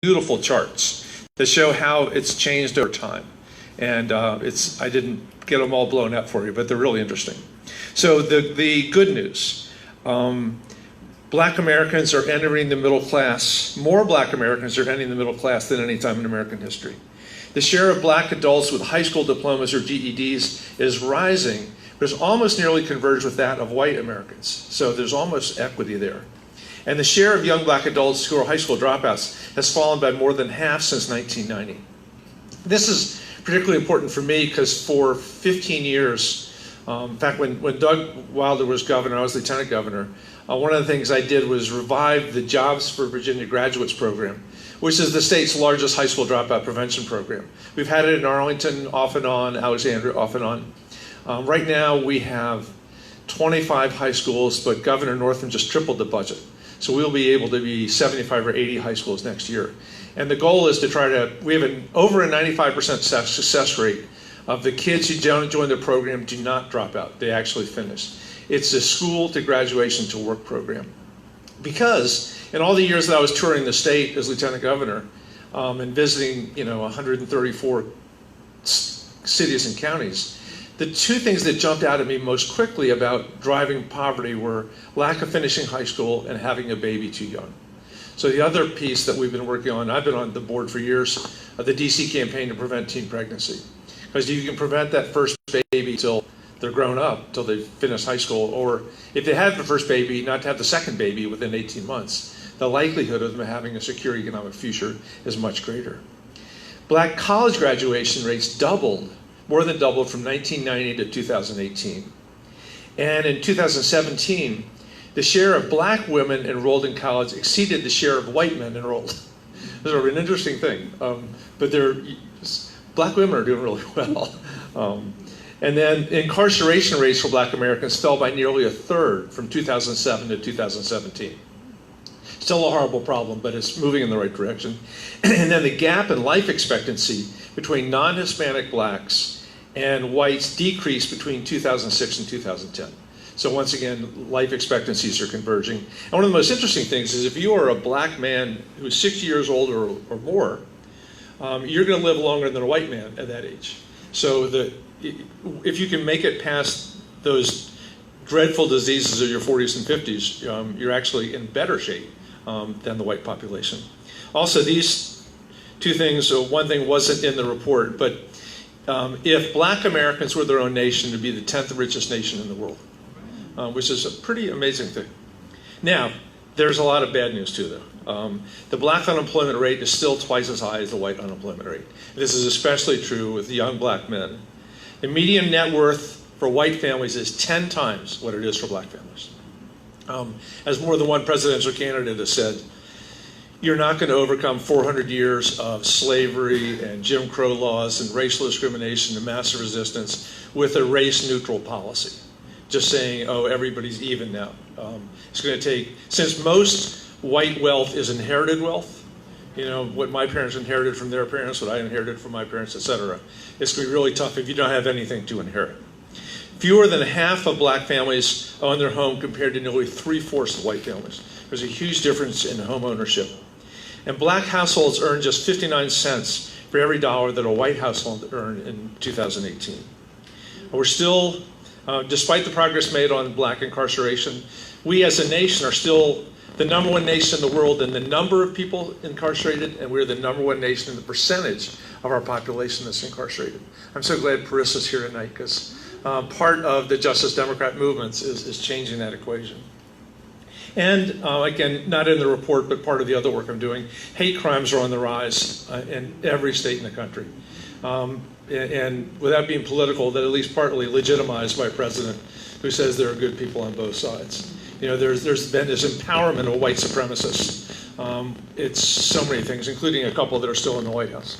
beautiful charts that show how it's changed over time. And I didn't get them all blown up for you, but they're really interesting. So the good news, Black Americans are entering the middle class. More Black Americans are entering the middle class than any time in American history. The share of Black adults with high school diplomas or GEDs is rising, but it's almost nearly converged with that of white Americans. So there's almost equity there. And the share of young Black adults who are high school dropouts has fallen by more than half since 1990. This is particularly important for me because for 15 years, in fact, when Doug Wilder was governor, I was lieutenant governor, one of the things I did was revive the Jobs for Virginia Graduates program, which is the state's largest high school dropout prevention program. We've had it in Arlington off and on, Alexandria off and on. Right now we have 25 high schools, but Governor Northam just tripled the budget. So we'll be able to be 75 or 80 high schools next year. And the goal is to try to, we have over a 95% success rate of the kids who don't join the program do not drop out, they actually finish. It's a school to graduation to work program. Because in all the years that I was touring the state as lieutenant governor and visiting 134 cities and counties, the two things that jumped out at me most quickly about driving poverty were lack of finishing high school and having a baby too young. So the other piece that we've been working on, I've been on the board for years, of the DC campaign to prevent teen pregnancy. Because you can prevent that first baby till they're grown up, till they finish high school, or if they have the first baby, not to have the second baby within 18 months. The likelihood of them having a secure economic future is much greater. Black college graduation rates doubled, more than doubled from 1990 to 2018. And in 2017, the share of Black women enrolled in college exceeded the share of white men enrolled. This is an interesting thing, but Black women are doing really well. And then incarceration rates for Black Americans fell by nearly a third from 2007 to 2017. Still a horrible problem, but it's moving in the right direction. And then the gap in life expectancy between non-Hispanic Blacks and whites decreased between 2006 and 2010. So once again, life expectancies are converging. And one of the most interesting things is if you are a Black man who's 60 years old or more, you're going to live longer than a white man at that age. So if you can make it past those dreadful diseases of your 40s and 50s, you're actually in better shape than the white population. Also, these two things, one thing wasn't in the report, but if Black Americans were their own nation, it would be the 10th richest nation in the world, which is a pretty amazing thing. Now, there's a lot of bad news too, though. The Black unemployment rate is still twice as high as the white unemployment rate. This is especially true with young Black men. The median net worth for white families is 10 times what it is for Black families. As more than one presidential candidate has said, you're not going to overcome 400 years of slavery and Jim Crow laws and racial discrimination and massive resistance with a race-neutral policy. Just saying, oh, everybody's even now. It's going to take, since most white wealth is inherited wealth, what my parents inherited from their parents, what I inherited from my parents, etc. It's going to be really tough if you don't have anything to inherit. Fewer than half of Black families own their home compared to nearly 3/4 of white families. There's a huge difference in home ownership. And Black households earn just 59 cents for every dollar that a white household earned in 2018. We're still, despite the progress made on Black incarceration, we as a nation are still the #1 nation in the world in the number of people incarcerated, and we're the #1 nation in the percentage of our population that's incarcerated. I'm so glad Parissa's here tonight because part of the Justice Democrat movements is changing that equation. And again, not in the report, but part of the other work I'm doing, hate crimes are on the rise in every state in the country. And without being political, that at least partly legitimized by a president who says there are good people on both sides. There's been this empowerment of white supremacists. It's so many things, including a couple that are still in the White House.